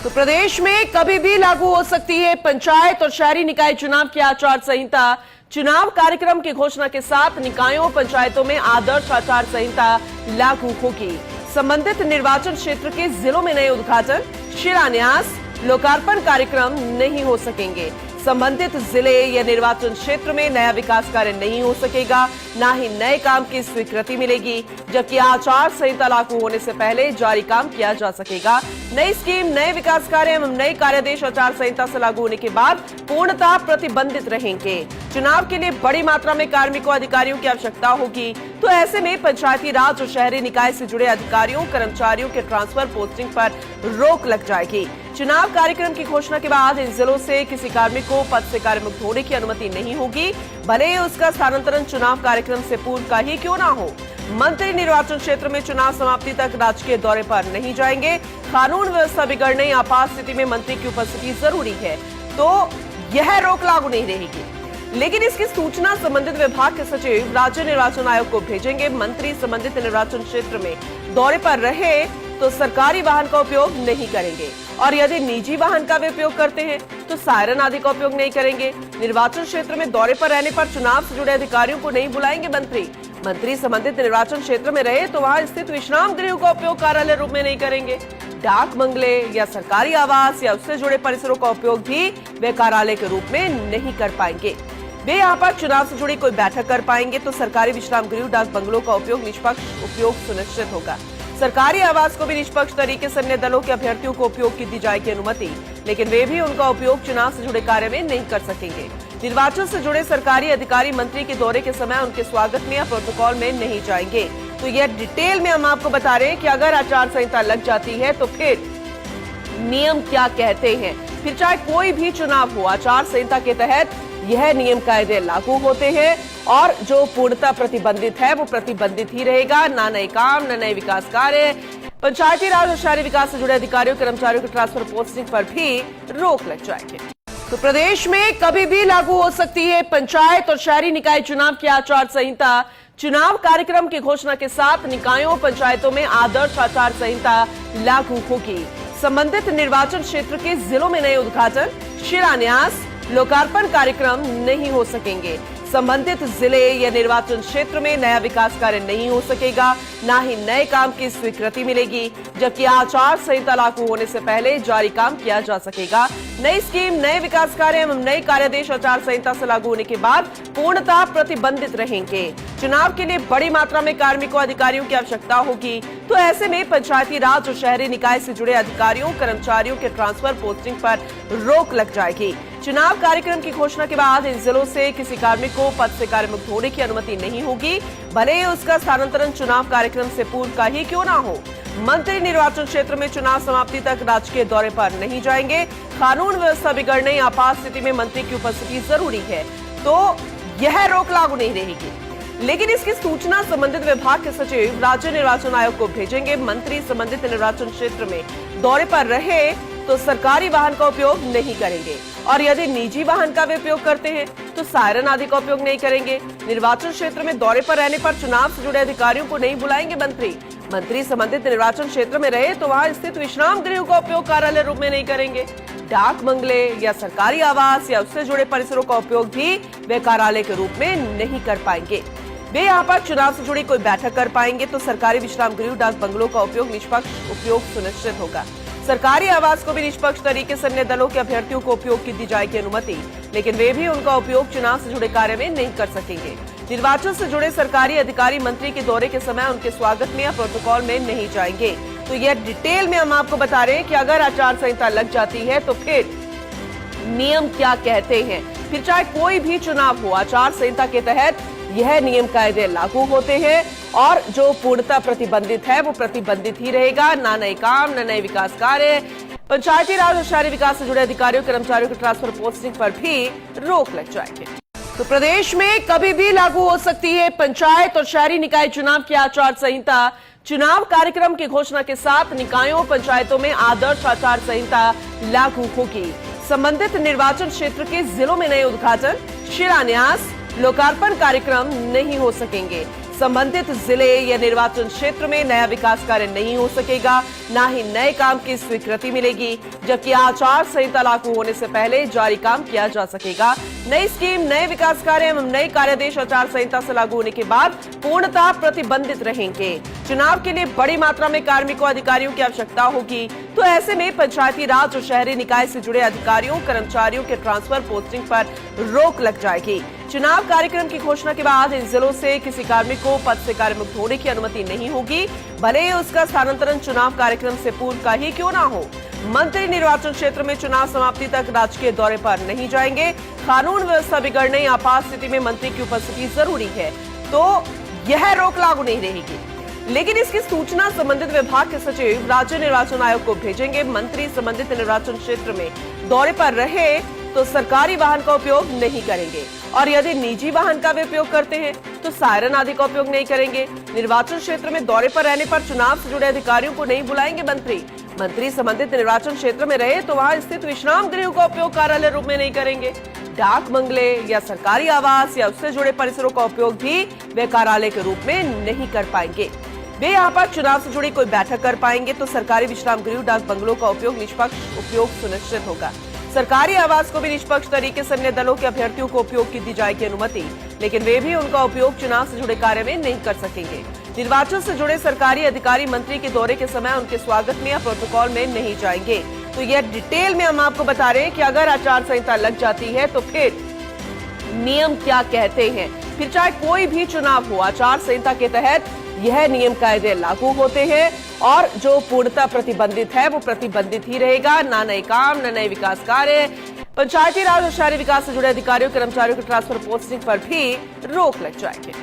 तो प्रदेश में कभी भी लागू हो सकती है पंचायत और शहरी निकाय चुनाव की आचार संहिता। चुनाव कार्यक्रम की घोषणा के साथ निकायों पंचायतों में आदर्श आचार संहिता लागू होगी। संबंधित निर्वाचन क्षेत्र के जिलों में नए उद्घाटन, शिलान्यास, लोकार्पण कार्यक्रम नहीं हो सकेंगे। संबंधित जिले या निर्वाचन क्षेत्र में नया विकास कार्य नहीं हो सकेगा, न ही नए काम की स्वीकृति मिलेगी, जबकि आचार संहिता लागू होने से पहले जारी काम किया जा सकेगा। नई स्कीम, नए विकास कार्य एवं नए कार्यादेश आचार संहिता से लागू होने के बाद पूर्णतः प्रतिबंधित रहेंगे। चुनाव के लिए बड़ी मात्रा में कार्मिकों अधिकारियों की आवश्यकता होगी, तो ऐसे में पंचायती राज और शहरी निकाय से जुड़े अधिकारियों कर्मचारियों के ट्रांसफर पोस्टिंग पर रोक लग जाएगी। चुनाव कार्यक्रम की घोषणा के बाद इन जिलों से किसी कार्मिक को पद से कार्यमुक्त होने की अनुमति नहीं होगी, भले ही उसका स्थानांतरण चुनाव कार्यक्रम से पूर्व का ही क्यों ना हो। मंत्री निर्वाचन क्षेत्र में चुनाव समाप्ति तक राजकीय दौरे पर नहीं जाएंगे। कानून व्यवस्था बिगड़ने या आपात स्थिति में मंत्री की उपस्थिति जरूरी है, तो यह रोक लागू नहीं रहेगी। लेकिन इसकी सूचना संबंधित विभाग के सचिव राज्य निर्वाचन आयोग को भेजेंगे। मंत्री संबंधित निर्वाचन क्षेत्र में दौरे पर रहे तो सरकारी वाहन का उपयोग नहीं करेंगे, और यदि निजी वाहन का वे उपयोग करते हैं तो सायरन आदि का उपयोग नहीं करेंगे। निर्वाचन क्षेत्र में दौरे पर रहने पर चुनाव से जुड़े अधिकारियों को नहीं बुलाएंगे मंत्री संबंधित निर्वाचन क्षेत्र में रहे तो वहां स्थित विश्राम गृह का उपयोग कार्यालय रूप में नहीं करेंगे। डाक बंगले या सरकारी आवास या उससे जुड़े परिसरों का उपयोग भी वे कार्यालय के रूप में नहीं कर पाएंगे। वे यहाँ पर चुनाव से जुड़ी कोई बैठक कर पाएंगे तो सरकारी विश्राम गृह, डाक बंगलों का उपयोग निष्पक्ष उपयोग सुनिश्चित होगा। सरकारी आवास को भी निष्पक्ष तरीके से अन्य दलों के अभ्यर्थियों को उपयोग की दी जाएगी अनुमति, लेकिन वे भी उनका उपयोग चुनाव से जुड़े कार्य में नहीं कर सकेंगे। निर्वाचन से जुड़े सरकारी अधिकारी मंत्री के दौरे के समय उनके स्वागत में या प्रोटोकॉल में नहीं जाएंगे। तो यह डिटेल में हम आपको बता रहे हैं कि अगर आचार संहिता लग जाती है तो फिर नियम क्या कहते हैं। फिर चाहे कोई भी चुनाव हो, आचार संहिता के तहत यह नियम कायदे लागू होते हैं, और जो पूर्णतः प्रतिबंधित है वो प्रतिबंधित ही रहेगा। न नए काम, न नए विकास कार्य। पंचायती राज और शहरी विकास से जुड़े अधिकारियों कर्मचारियों के ट्रांसफर पोस्टिंग पर भी रोक लग जाएगी। तो प्रदेश में कभी भी लागू हो सकती है पंचायत और शहरी निकाय चुनाव की आचार संहिता। चुनाव कार्यक्रम की घोषणा के साथ निकायों पंचायतों में आदर्श आचार संहिता लागू होगी। संबंधित निर्वाचन क्षेत्र के जिलों में नए उद्घाटन, शिलान्यास, लोकार्पण कार्यक्रम नहीं हो सकेंगे। संबंधित जिले या निर्वाचन क्षेत्र में नया विकास कार्य नहीं हो सकेगा, न ही नए काम की स्वीकृति मिलेगी, जबकि आचार संहिता लागू होने से पहले जारी काम किया जा सकेगा। नई स्कीम, नए विकास कार्य एवं नए कार्यादेश आचार संहिता से लागू होने के बाद पूर्णतः प्रतिबंधित रहेंगे। चुनाव के लिए बड़ी मात्रा में कार्मिकों अधिकारियों की आवश्यकता होगी, तो ऐसे में पंचायती राज और शहरी निकाय से जुड़े अधिकारियों कर्मचारियों के ट्रांसफर पोस्टिंग पर रोक लग जाएगी। चुनाव कार्यक्रम की घोषणा के बाद इन जिलों से किसी कार्मिक को पद से कार्यमुक्त होने की अनुमति नहीं होगी, भले ही उसका स्थानांतरण चुनाव कार्यक्रम से पूर्व का ही क्यों ना हो। मंत्री निर्वाचन क्षेत्र में चुनाव समाप्ति तक राजकीय दौरे पर नहीं जाएंगे। कानून व्यवस्था बिगड़ने या आपात स्थिति में मंत्री की उपस्थिति जरूरी है, तो यह रोक लागू नहीं रहेगी। लेकिन इसकी सूचना संबंधित विभाग के सचिव राज्य निर्वाचन आयोग को भेजेंगे। मंत्री संबंधित निर्वाचन क्षेत्र में दौरे पर रहे तो सरकारी वाहन का उपयोग नहीं करेंगे, और यदि निजी वाहन का वे उपयोग करते हैं तो सायरन आदि का उपयोग नहीं करेंगे। निर्वाचन क्षेत्र में दौरे पर रहने पर चुनाव से जुड़े अधिकारियों को नहीं बुलाएंगे मंत्री संबंधित निर्वाचन क्षेत्र में रहे तो वहां स्थित विश्राम गृह का उपयोग कार्यालय रूप में नहीं करेंगे। डाक बंगले या सरकारी आवास या उससे जुड़े परिसरों का उपयोग भी वे कार्यालय के रूप में नहीं कर पाएंगे। वे यहाँ पर चुनाव से जुड़ी कोई बैठक कर पाएंगे तो सरकारी विश्राम गृह, डाक बंगलों का उपयोग निष्पक्ष उपयोग सुनिश्चित होगा। सरकारी आवास को भी निष्पक्ष तरीके से अन्य दलों के अभ्यर्थियों को उपयोग की दी जाएगी अनुमति, लेकिन वे भी उनका उपयोग चुनाव से जुड़े कार्य में नहीं कर सकेंगे। निर्वाचन से जुड़े सरकारी अधिकारी मंत्री के दौरे के समय उनके स्वागत में या प्रोटोकॉल में नहीं जाएंगे। तो यह डिटेल में हम आपको बता रहे हैं कि अगर आचार संहिता लग जाती है तो फिर नियम क्या कहते हैं। फिर चाहे कोई भी चुनाव हो, आचार संहिता के तहत यह नियम कायदे लागू होते हैं, और जो पूर्णतः प्रतिबंधित है वो प्रतिबंधित ही रहेगा। न नए काम, न नए विकास कार्य। पंचायती राज और शहरी विकास से जुड़े अधिकारियों कर्मचारियों के ट्रांसफर पोस्टिंग पर भी रोक लग जाएगी। तो प्रदेश में कभी भी लागू हो सकती है पंचायत और शहरी निकाय चुनाव की आचार संहिता। चुनाव कार्यक्रम की घोषणा के साथ निकायों पंचायतों में आदर्श आचार संहिता लागू होगी। संबंधित निर्वाचन क्षेत्र के जिलों में नए उद्घाटन, शिलान्यास, लोकार्पण कार्यक्रम नहीं हो सकेंगे। संबंधित जिले या निर्वाचन क्षेत्र में नया विकास कार्य नहीं हो सकेगा, ना ही नए काम की स्वीकृति मिलेगी, जबकि आचार संहिता लागू होने से पहले जारी काम किया जा सकेगा। नई स्कीम, नए विकास कार्य एवं नई कार्यादेश आचार संहिता से लागू होने के बाद पूर्णतः प्रतिबंधित रहेंगे। चुनाव के लिए बड़ी मात्रा में कार्मिकों अधिकारियों की आवश्यकता होगी, तो ऐसे में पंचायती राज और शहरी निकाय से जुड़े अधिकारियों कर्मचारियों के ट्रांसफर पोस्टिंग पर रोक लग जाएगी। चुनाव कार्यक्रम की घोषणा के बाद इन जिलों से किसी कार्मिक को पद से कार्यमुक्त होने की अनुमति नहीं होगी, भले ही उसका स्थानांतरण चुनाव कार्यक्रम से पूर्व का ही क्यों ना हो। मंत्री निर्वाचन क्षेत्र में चुनाव समाप्ति तक राजकीय दौरे पर नहीं जाएंगे। कानून व्यवस्था बिगड़ने या आपात स्थिति में मंत्री की उपस्थिति जरूरी है, तो यह रोक लागू नहीं रहेगी। लेकिन इसकी सूचना संबंधित विभाग के सचिव राज्य निर्वाचन आयोग को भेजेंगे। मंत्री संबंधित निर्वाचन क्षेत्र में दौरे पर रहे तो सरकारी वाहन का उपयोग नहीं करेंगे, और यदि निजी वाहन का भी उपयोग करते हैं तो सायरन आदि का उपयोग नहीं करेंगे। निर्वाचन क्षेत्र में दौरे पर रहने पर चुनाव से जुड़े अधिकारियों को नहीं बुलाएंगे मंत्री संबंधित निर्वाचन क्षेत्र में रहे तो वहां स्थित विश्राम गृहों का उपयोग कार्यालय रूप में नहीं करेंगे। डाक बंगले या सरकारी आवास या उससे जुड़े परिसरों का उपयोग भी वे कार्यालय के रूप में नहीं कर पाएंगे। वे यहाँ पर चुनाव से जुड़ी कोई बैठक कर पाएंगे तो सरकारी विश्राम गृह, डाक बंगलों का उपयोग निष्पक्ष उपयोग सुनिश्चित होगा। सरकारी आवास को भी निष्पक्ष तरीके से अन्य दलों के अभ्यर्थियों को उपयोग की दी जाएगी अनुमति, लेकिन वे भी उनका उपयोग चुनाव से जुड़े कार्य में नहीं कर सकेंगे। निर्वाचन से जुड़े सरकारी अधिकारी मंत्री के दौरे के समय उनके स्वागत में या प्रोटोकॉल में नहीं जाएंगे। तो यह डिटेल में हम आपको बता रहे हैं कि अगर आचार संहिता लग जाती है तो फिर नियम क्या कहते हैं। फिर चाहे कोई भी चुनाव हो, आचार संहिता के तहत यह नियम कायदे लागू होते हैं, और जो पूर्णतः प्रतिबंधित है वो प्रतिबंधित ही रहेगा। ना नए काम, न नए विकास कार्य, पंचायती राज और शहरी विकास से जुड़े अधिकारियों कर्मचारियों के ट्रांसफर पोस्टिंग पर भी रोक लग जाएगी।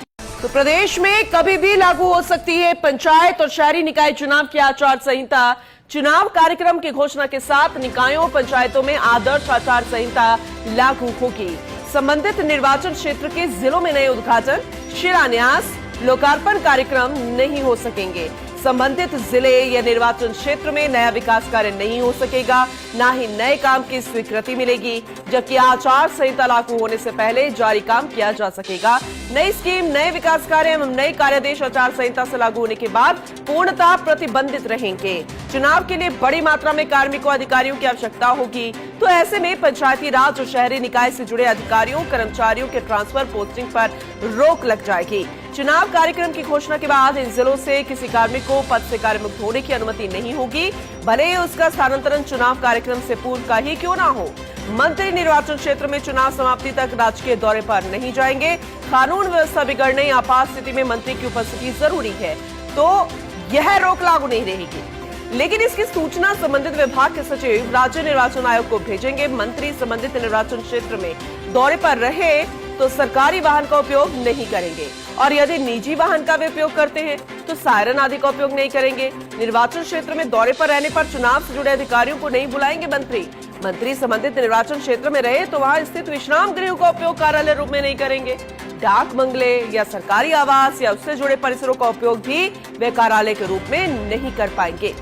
तो प्रदेश में कभी भी लागू हो सकती है पंचायत और शहरी निकाय चुनाव की आचार संहिता। चुनाव कार्यक्रम की घोषणा के साथ निकायों, पंचायतों में आदर्श आचार संहिता लागू होगी। संबंधित निर्वाचन क्षेत्र के जिलों में नए उद्घाटन, शिलान्यास, लोकार्पण कार्यक्रम नहीं हो सकेंगे। संबंधित जिले या निर्वाचन क्षेत्र में नया विकास कार्य नहीं हो सकेगा, ना ही नए काम की स्वीकृति मिलेगी, जबकि आचार संहिता लागू होने से पहले जारी काम किया जा सकेगा। नई स्कीम, नए विकास कार्य एवं नई कार्यादेश आचार संहिता से लागू होने के बाद पूर्णतः प्रतिबंधित रहेंगे। चुनाव के लिए बड़ी मात्रा में कार्मिकों अधिकारियों की आवश्यकता होगी, तो ऐसे में पंचायती राज और शहरी निकाय से जुड़े अधिकारियों कर्मचारियों के ट्रांसफर पोस्टिंग पर रोक लग जाएगी। चुनाव कार्यक्रम की घोषणा के बाद इन जिलों से किसी कार्मिक को पद से कार्यमुक्त होने की अनुमति नहीं होगी, भले ही उसका स्थानांतरण चुनाव कार्यक्रम से पूर्व का ही क्यों ना हो। मंत्री निर्वाचन क्षेत्र में चुनाव समाप्ति तक राजकीय दौरे पर नहीं जाएंगे। कानून व्यवस्था बिगड़ने या आपात स्थिति में मंत्री की उपस्थिति जरूरी है, तो यह रोक लागू नहीं रहेगी। लेकिन इसकी सूचना संबंधित विभाग के सचिव राज्य निर्वाचन आयोग को भेजेंगे। मंत्री संबंधित निर्वाचन क्षेत्र में दौरे पर रहे तो सरकारी वाहन का उपयोग नहीं करेंगे, और यदि निजी वाहन का भी उपयोग करते हैं तो सायरन आदि का उपयोग नहीं करेंगे। निर्वाचन क्षेत्र में दौरे पर रहने पर चुनाव से जुड़े अधिकारियों को नहीं बुलाएंगे मंत्री संबंधित निर्वाचन क्षेत्र में रहे तो वहां स्थित विश्राम गृहों का उपयोग कार्यालय रूप में नहीं करेंगे। डाक बंगले या सरकारी आवास या उससे जुड़े परिसरों का उपयोग भी वे कार्यालय के रूप में नहीं कर पाएंगे।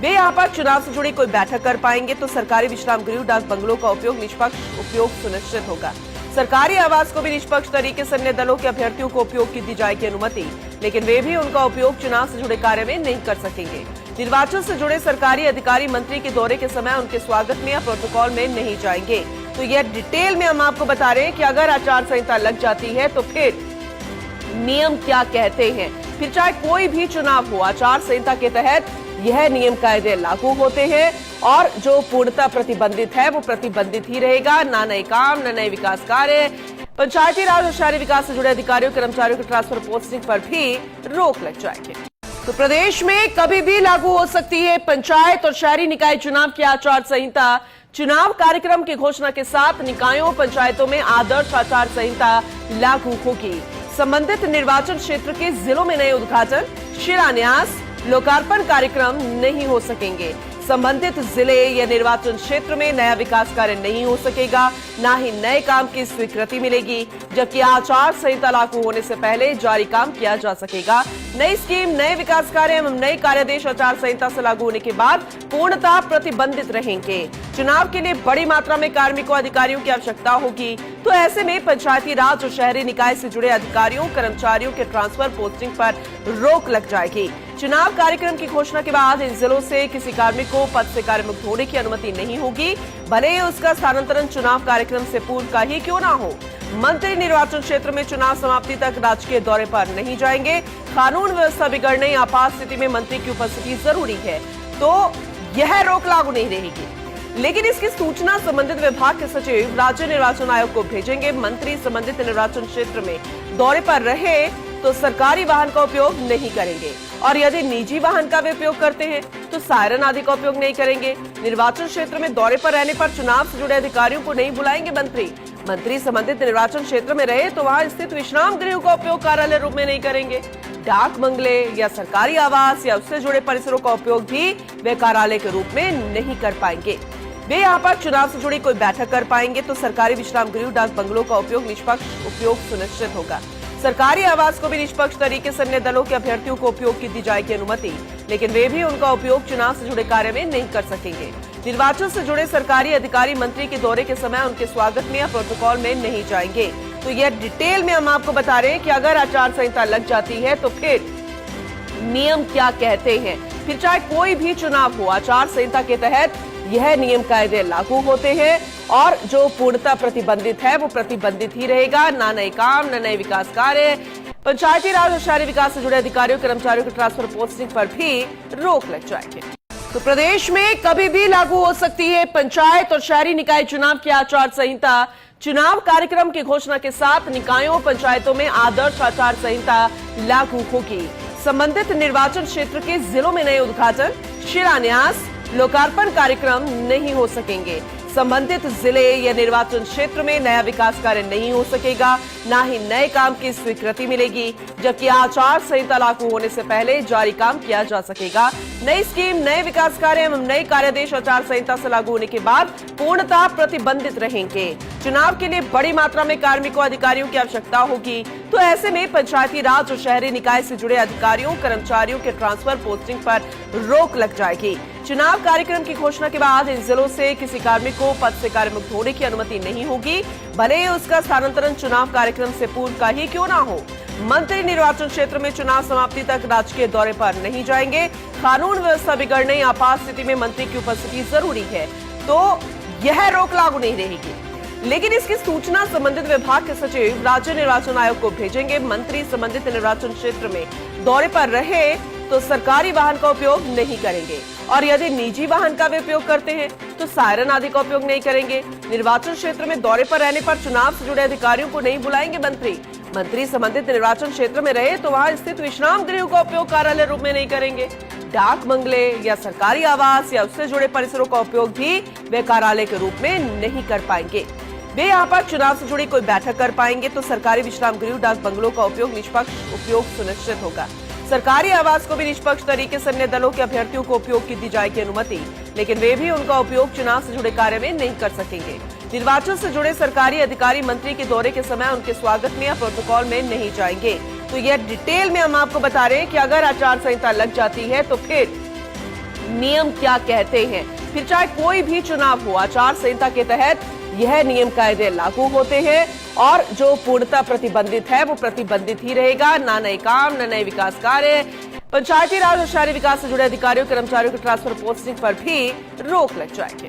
वे यहाँ पर चुनाव से जुड़ी कोई बैठक कर पाएंगे तो सरकारी विश्राम गृह, डाक बंगलों का उपयोग निष्पक्ष उपयोग सुनिश्चित होगा। सरकारी आवास को भी निष्पक्ष तरीके से अन्य दलों के अभ्यर्थियों को उपयोग की दी जाएगी अनुमति, लेकिन वे भी उनका उपयोग चुनाव से जुड़े कार्य में नहीं कर सकेंगे। निर्वाचन से जुड़े सरकारी अधिकारी मंत्री के दौरे के समय उनके स्वागत में या प्रोटोकॉल में नहीं जाएंगे। तो यह डिटेल में हम आपको बता रहे हैं कि अगर आचार संहिता लग जाती है तो फिर नियम क्या कहते हैं। फिर चाहे कोई भी चुनाव हो, आचार संहिता के तहत यह नियम कायदे लागू होते हैं, और जो पूर्णतः प्रतिबंधित है वो प्रतिबंधित ही रहेगा। ना नए काम, न नए विकास कार्य, पंचायती राज और शहरी विकास से जुड़े अधिकारियों कर्मचारियों के ट्रांसफर पोस्टिंग पर भी रोक लग जाएगी। तो प्रदेश में कभी भी लागू हो सकती है पंचायत और शहरी निकाय चुनाव की आचार संहिता। चुनाव कार्यक्रम की घोषणा के साथ निकायों, पंचायतों में आदर्श आचार संहिता लागू होगी। संबंधित निर्वाचन क्षेत्र के जिलों में नए उद्घाटन, शिलान्यास, लोकार्पण कार्यक्रम नहीं हो सकेंगे। संबंधित जिले या निर्वाचन क्षेत्र में नया विकास कार्य नहीं हो सकेगा, ना ही नए काम की स्वीकृति मिलेगी, जबकि आचार संहिता लागू होने से पहले जारी काम किया जा सकेगा। नई स्कीम, नए विकास कार्य एवं नई कार्यादेश आचार संहिता से लागू होने के बाद पूर्णतः प्रतिबंधित रहेंगे। चुनाव के लिए बड़ी मात्रा में कार्मिकों अधिकारियों की आवश्यकता होगी, तो ऐसे में पंचायती राज और शहरी निकाय से जुड़े अधिकारियों कर्मचारियों के ट्रांसफर पोस्टिंग पर रोक लग जाएगी। चुनाव कार्यक्रम की घोषणा के बाद इन जिलों से किसी कार्मिक को पद से कार्यमुक्त होने की अनुमति नहीं होगी, भले ही उसका स्थानांतरण चुनाव कार्यक्रम से पूर्व का ही क्यों ना हो। मंत्री निर्वाचन क्षेत्र में चुनाव समाप्ति तक राजकीय दौरे पर नहीं जाएंगे। कानून व्यवस्था बिगड़ने या आपात स्थिति में मंत्री की उपस्थिति जरूरी है, तो यह रोक लागू नहीं रहेगी। लेकिन इसकी सूचना संबंधित विभाग के सचिव राज्य निर्वाचन आयोग को भेजेंगे। मंत्री संबंधित निर्वाचन क्षेत्र में दौरे पर रहे तो सरकारी वाहन का उपयोग नहीं करेंगे, और यदि निजी वाहन का वे उपयोग करते हैं तो सायरन आदि का उपयोग नहीं करेंगे। निर्वाचन क्षेत्र में दौरे पर रहने पर चुनाव से जुड़े अधिकारियों को नहीं बुलाएंगे मंत्री संबंधित निर्वाचन क्षेत्र में रहे तो वहां स्थित विश्राम गृहों का उपयोग कार्यालय रूप में नहीं करेंगे। डाक बंगले या सरकारी आवास या उससे जुड़े परिसरों का उपयोग भी वे कार्यालय के रूप में नहीं कर पाएंगे। वे यहाँ पर चुनाव से जुड़ी कोई बैठक कर पाएंगे तो सरकारी विश्राम गृह, डाक बंगलों का उपयोग निष्पक्ष उपयोग सुनिश्चित होगा। सरकारी आवास को भी निष्पक्ष तरीके से अन्य दलों के अभ्यर्थियों को उपयोग की दी जाएगी अनुमति, लेकिन वे भी उनका उपयोग चुनाव से जुड़े कार्य में नहीं कर सकेंगे। निर्वाचन से जुड़े सरकारी अधिकारी मंत्री के दौरे के समय उनके स्वागत में या प्रोटोकॉल में नहीं जाएंगे। तो यह डिटेल में हम आपको बता रहे हैं कि अगर आचार संहिता लग जाती है तो फिर नियम क्या कहते हैं। फिर चाहे कोई भी चुनाव हो, आचार संहिता के तहत यह नियम कायदे लागू होते हैं, और जो पूर्णतः प्रतिबंधित है वो प्रतिबंधित ही रहेगा। ना नए काम, न नए विकास कार्य। पंचायती राज और शहरी विकास से जुड़े अधिकारियों कर्मचारियों के ट्रांसफर पोस्टिंग पर भी रोक लग जाएगी। तो प्रदेश में कभी भी लागू हो सकती है पंचायत और शहरी निकाय चुनाव की आचार संहिता। चुनाव कार्यक्रम की घोषणा के साथ निकायों पंचायतों में आदर्श आचार संहिता लागू होगी। संबंधित निर्वाचन क्षेत्र के जिलों में नए उद्घाटन, शिलान्यास, लोकार्पण कार्यक्रम नहीं हो सकेंगे। संबंधित जिले या निर्वाचन क्षेत्र में नया विकास कार्य नहीं हो सकेगा, ना ही नए काम की स्वीकृति मिलेगी, जबकि आचार संहिता लागू होने से पहले जारी काम किया जा सकेगा। नई स्कीम, नए विकास कार्य एवं नई कार्यादेश आचार संहिता से लागू होने के बाद पूर्णतः प्रतिबंधित रहेंगे। चुनाव के लिए बड़ी मात्रा में कार्मिकों अधिकारियों की आवश्यकता होगी, तो ऐसे में पंचायती राज और शहरी निकाय से जुड़े अधिकारियों कर्मचारियों के ट्रांसफर पोस्टिंग पर रोक लग जाएगी। चुनाव कार्यक्रम की घोषणा के बाद इन जिलों से किसी कार्मिक को पद से कार्यमुक्त होने की अनुमति नहीं होगी, भले ही उसका स्थानांतरण चुनाव कार्यक्रम से पूर्व का ही क्यों ना हो। मंत्री निर्वाचन क्षेत्र में चुनाव समाप्ति तक राजकीय दौरे पर नहीं जाएंगे। कानून व्यवस्था बिगड़ने या आपात स्थिति में मंत्री की उपस्थिति जरूरी है, तो यह रोक लागू नहीं रहेगी। लेकिन इसकी सूचना संबंधित विभाग के सचिव राज्य निर्वाचन आयोग को भेजेंगे। मंत्री संबंधित निर्वाचन क्षेत्र में दौरे पर रहे तो सरकारी वाहन का उपयोग नहीं करेंगे, और यदि निजी वाहन का वे उपयोग करते हैं तो सायरन आदि का उपयोग नहीं करेंगे। निर्वाचन क्षेत्र में दौरे पर रहने पर चुनाव से जुड़े अधिकारियों को नहीं बुलाएंगे मंत्री संबंधित निर्वाचन क्षेत्र में रहे तो वहां स्थित विश्राम गृहों का उपयोग कार्यालय रूप में नहीं करेंगे। डाक बंगले या सरकारी आवास या उससे जुड़े परिसरों का उपयोग भी वे कार्यालय के रूप में नहीं कर पाएंगे। वे यहाँ पर चुनाव से जुड़ी कोई बैठक कर पाएंगे तो सरकारी विश्राम गृह, डाक बंगलों का उपयोग निष्पक्ष उपयोग सुनिश्चित होगा। सरकारी आवास को भी निष्पक्ष तरीके से अन्य दलों के अभ्यर्थियों को उपयोग की दी जाएगी अनुमति, लेकिन वे भी उनका उपयोग चुनाव से जुड़े कार्य में नहीं कर सकेंगे। निर्वाचन से जुड़े सरकारी अधिकारी मंत्री के दौरे के समय उनके स्वागत में या प्रोटोकॉल में नहीं जाएंगे। तो यह डिटेल में हम आपको बता रहे हैं कि अगर आचार संहिता लग जाती है तो फिर नियम क्या कहते हैं। फिर चाहे कोई भी चुनाव हो, आचार संहिता के तहत यह नियम कायदे लागू होते हैं, और जो पूर्णतः प्रतिबंधित है वो प्रतिबंधित ही रहेगा। ना नए काम, न नए विकास कार्य। पंचायती राज और शहरी विकास से जुड़े अधिकारियों कर्मचारियों के ट्रांसफर पोस्टिंग पर भी रोक लग जाएगी।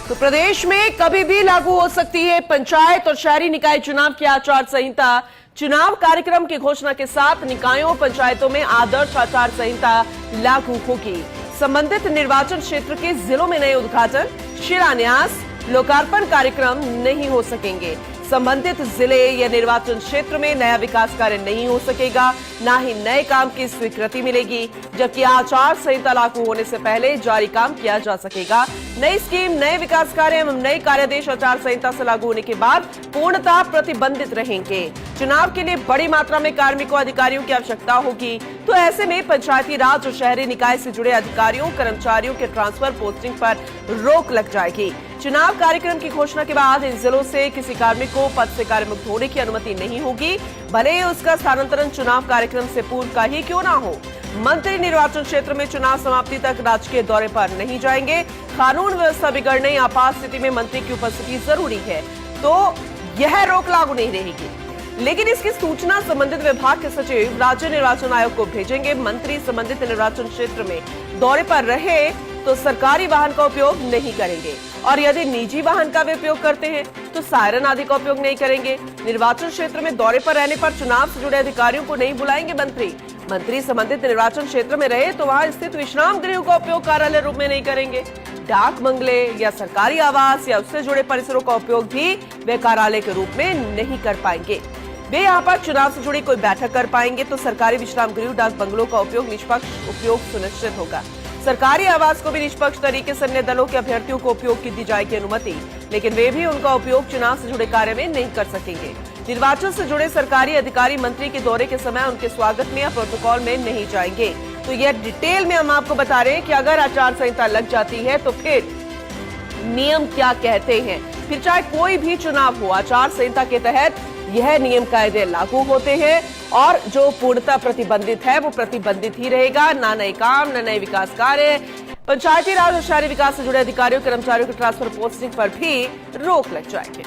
तो प्रदेश में कभी भी लागू हो सकती है पंचायत और शहरी निकाय चुनाव की आचार संहिता। चुनाव कार्यक्रम की घोषणा के साथ निकायों पंचायतों में आदर्श आचार संहिता लागू होगी। संबंधित निर्वाचन क्षेत्र के जिलों में नए उद्घाटन, शिलान्यास, लोकार्पण कार्यक्रम नहीं हो सकेंगे। संबंधित जिले या निर्वाचन क्षेत्र में नया विकास कार्य नहीं हो सकेगा, ना ही नए काम की स्वीकृति मिलेगी, जबकि आचार संहिता लागू होने से पहले जारी काम किया जा सकेगा। नई स्कीम, नए विकास कार्य एवं नई कार्यादेश आचार संहिता से लागू होने के बाद पूर्णतः प्रतिबंधित रहेंगे। चुनाव के लिए बड़ी मात्रा में कार्मिकों अधिकारियों की आवश्यकता होगी, तो ऐसे में पंचायती राज और शहरी निकाय से जुड़े अधिकारियों कर्मचारियों के ट्रांसफर पोस्टिंग पर रोक लग जाएगी। चुनाव कार्यक्रम की घोषणा के बाद इन जिलों से किसी कार्मिक को पद से कार्यमुक्त होने की अनुमति नहीं होगी, भले ही उसका स्थानांतरण चुनाव कार्यक्रम से पूर्व का ही क्यों ना हो। मंत्री निर्वाचन क्षेत्र में चुनाव समाप्ति तक राजकीय दौरे पर नहीं जाएंगे। कानून व्यवस्था बिगड़ने या आपात स्थिति में मंत्री की उपस्थिति जरूरी है, तो यह रोक लागू नहीं रहेगी। लेकिन इसकी सूचना संबंधित विभाग के सचिव राज्य निर्वाचन आयोग को भेजेंगे। मंत्री संबंधित निर्वाचन क्षेत्र में दौरे पर रहे तो सरकारी वाहन का उपयोग नहीं करेंगे, और यदि निजी वाहन का भी उपयोग करते हैं तो सायरन आदि का उपयोग नहीं करेंगे। निर्वाचन क्षेत्र में दौरे पर रहने पर चुनाव से जुड़े अधिकारियों को नहीं बुलाएंगे मंत्री संबंधित निर्वाचन क्षेत्र में रहे तो वहां स्थित विश्राम गृह का उपयोग कार्यालय रूप में नहीं करेंगे। डाक बंगले या सरकारी आवास या उससे जुड़े परिसरों का उपयोग भी वे कार्यालय के रूप में नहीं कर पाएंगे। वे यहाँ पर चुनाव से जुड़ी कोई बैठक कर पाएंगे तो सरकारी विश्राम गृह डाक बंगलों का उपयोग निष्पक्ष उपयोग सुनिश्चित होगा। सरकारी आवास को भी निष्पक्ष तरीके से अन्य दलों के अभ्यर्थियों को उपयोग की दी जाएगी अनुमति, लेकिन वे भी उनका उपयोग चुनाव से जुड़े कार्य में नहीं कर सकेंगे। निर्वाचन से जुड़े सरकारी अधिकारी मंत्री के दौरे के समय उनके स्वागत में या प्रोटोकॉल में नहीं जाएंगे। तो यह डिटेल में हम आपको बता रहे हैं कि अगर आचार संहिता लग जाती है तो फिर नियम क्या कहते हैं। फिर चाहे कोई भी चुनाव हो, आचार संहिता के तहत यह नियम कायदे लागू होते हैं, और जो पूर्णतः प्रतिबंधित है वो प्रतिबंधित ही रहेगा। ना नए काम, न नए विकास कार्य, पंचायती राज और शहरी विकास से जुड़े अधिकारियों कर्मचारियों के ट्रांसफर पोस्टिंग पर भी रोक लग जाएगी।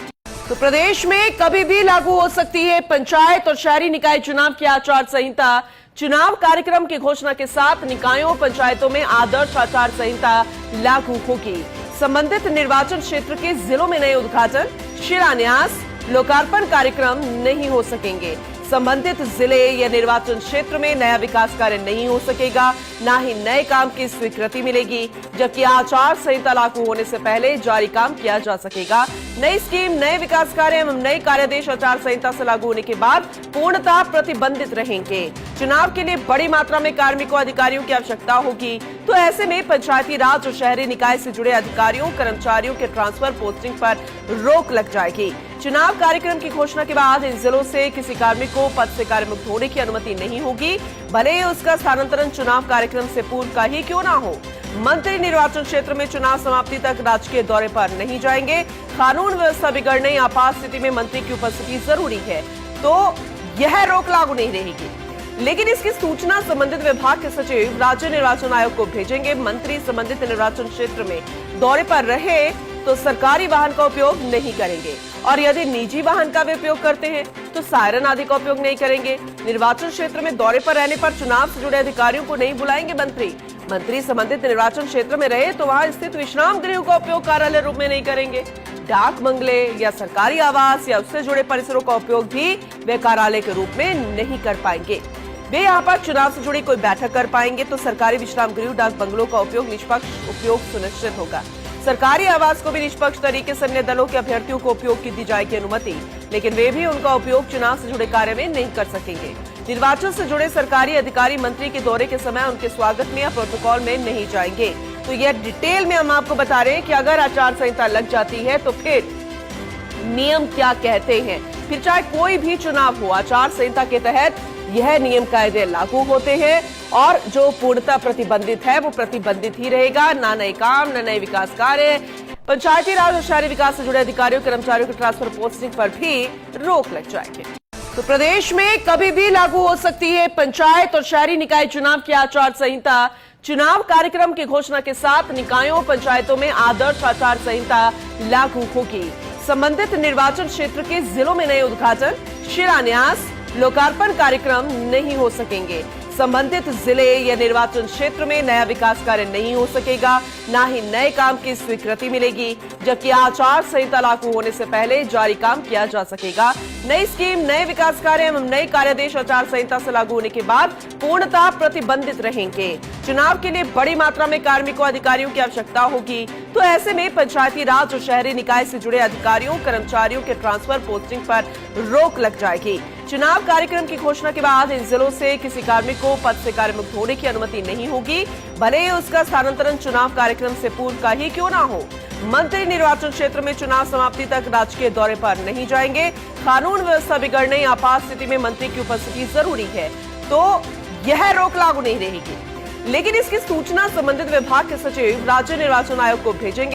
तो प्रदेश में कभी भी लागू हो सकती है पंचायत और शहरी निकाय चुनाव की आचार संहिता। चुनाव कार्यक्रम की घोषणा के साथ निकायों पंचायतों में आदर्श आचार संहिता लागू होगी। संबंधित निर्वाचन क्षेत्र के जिलों में नए उद्घाटन, शिलान्यास, लोकार्पण कार्यक्रम नहीं हो सकेंगे। संबंधित जिले या निर्वाचन क्षेत्र में नया विकास कार्य नहीं हो सकेगा, ना ही नए काम की स्वीकृति मिलेगी, जबकि आचार संहिता लागू होने से पहले जारी काम किया जा सकेगा। नई स्कीम, नए विकास कार्य एवं नए कार्यादेश आचार संहिता से लागू होने के बाद पूर्णतः प्रतिबंधित रहेंगे। चुनाव के लिए बड़ी मात्रा में कार्मिकों अधिकारियों की आवश्यकता होगी, तो ऐसे में पंचायती राज और शहरी निकाय से जुड़े अधिकारियों कर्मचारियों के ट्रांसफर पोस्टिंग पर रोक लग जाएगी। चुनाव कार्यक्रम की घोषणा के बाद इन जिलों से किसी कार्मिक को पद से कार्यमुक्त होने की अनुमति नहीं होगी, भले ही उसका स्थानांतरण चुनाव कार्यक्रम से पूर्व का ही क्यों ना हो। मंत्री निर्वाचन क्षेत्र में चुनाव समाप्ति तक राजकीय दौरे पर नहीं जाएंगे। कानून व्यवस्था बिगड़ने या आपात स्थिति में मंत्री की उपस्थिति जरूरी है, तो यह रोक लागू नहीं रहेगी। लेकिन इसकी सूचना संबंधित विभाग के सचिव राज्य निर्वाचन आयोग को भेजेंगे। मंत्री संबंधित निर्वाचन क्षेत्र में दौरे पर रहे तो सरकारी वाहन का उपयोग नहीं करेंगे, और यदि निजी वाहन का भी उपयोग करते हैं तो सायरन आदि का उपयोग नहीं करेंगे। निर्वाचन क्षेत्र में दौरे पर रहने पर चुनाव से जुड़े अधिकारियों को नहीं बुलाएंगे मंत्री संबंधित निर्वाचन क्षेत्र में रहे तो वहां स्थित विश्राम गृह का उपयोग कार्यालय रूप में नहीं करेंगे। डाक बंगले या सरकारी आवास या उससे जुड़े परिसरों का उपयोग भी वे कार्यालय के रूप में नहीं कर पाएंगे। वे यहाँ पर चुनाव से जुड़ी कोई बैठक कर पाएंगे तो सरकारी विश्राम गृह डाक बंगलों का उपयोग निष्पक्ष उपयोग सुनिश्चित होगा। सरकारी आवास को भी निष्पक्ष तरीके से अन्य दलों के अभ्यर्थियों को उपयोग की दी जाएगी अनुमति, लेकिन वे भी उनका उपयोग चुनाव से जुड़े कार्य में नहीं कर सकेंगे। निर्वाचन से जुड़े सरकारी अधिकारी मंत्री के दौरे के समय उनके स्वागत में या प्रोटोकॉल में नहीं जाएंगे। तो यह डिटेल में हम आपको बता रहे हैं कि अगर आचार संहिता लग जाती है तो फिर नियम क्या कहते हैं। फिर चाहे कोई भी चुनाव हो, आचार संहिता के तहत यह नियम कायदे लागू होते हैं, और जो पूर्णतः प्रतिबंधित है वो प्रतिबंधित ही रहेगा। ना नए काम, न नए विकास कार्य, पंचायती राज और शहरी विकास से जुड़े अधिकारियों कर्मचारियों के ट्रांसफर पोस्टिंग पर भी रोक लग जाएगी। तो प्रदेश में कभी भी लागू हो सकती है पंचायत और शहरी निकाय चुनाव की आचार संहिता। चुनाव कार्यक्रम की घोषणा के साथ निकायों पंचायतों में आदर्श आचार संहिता लागू होगी। संबंधित निर्वाचन क्षेत्र के जिलों में नए उद्घाटन, शिलान्यास, लोकार्पण कार्यक्रम नहीं हो सकेंगे। संबंधित जिले या निर्वाचन क्षेत्र में नया विकास कार्य नहीं हो सकेगा, ना ही नए काम की स्वीकृति मिलेगी, जबकि आचार संहिता लागू होने से पहले जारी काम किया जा सकेगा। नई स्कीम, नए विकास कार्य एवं नए कार्यादेश आचार संहिता से लागू होने के बाद पूर्णतः प्रतिबंधित रहेंगे। चुनाव के लिए बड़ी मात्रा में कार्मिकों अधिकारियों की आवश्यकता होगी, तो ऐसे में पंचायती राज और शहरी निकाय से जुड़े अधिकारियों कर्मचारियों के ट्रांसफर पोस्टिंग पर रोक लग जाएगी। चुनाव कार्यक्रम की घोषणा के बाद इन जिलों से किसी कार्मिक को पद से कार्यमुक्त होने की अनुमति नहीं होगी, भले ही उसका स्थानांतरण चुनाव कार्यक्रम से पूर्व का ही क्यों ना हो। मंत्री निर्वाचन क्षेत्र में चुनाव समाप्ति तक राजकीय दौरे पर नहीं जाएंगे। कानून व्यवस्था बिगड़ने या आपात स्थिति में मंत्री की उपस्थिति जरूरी है, तो यह रोक लागू नहीं रहेगी। लेकिन इसकी सूचना संबंधित विभाग के सचिव राज्य निर्वाचन आयोग को भेजेंगे।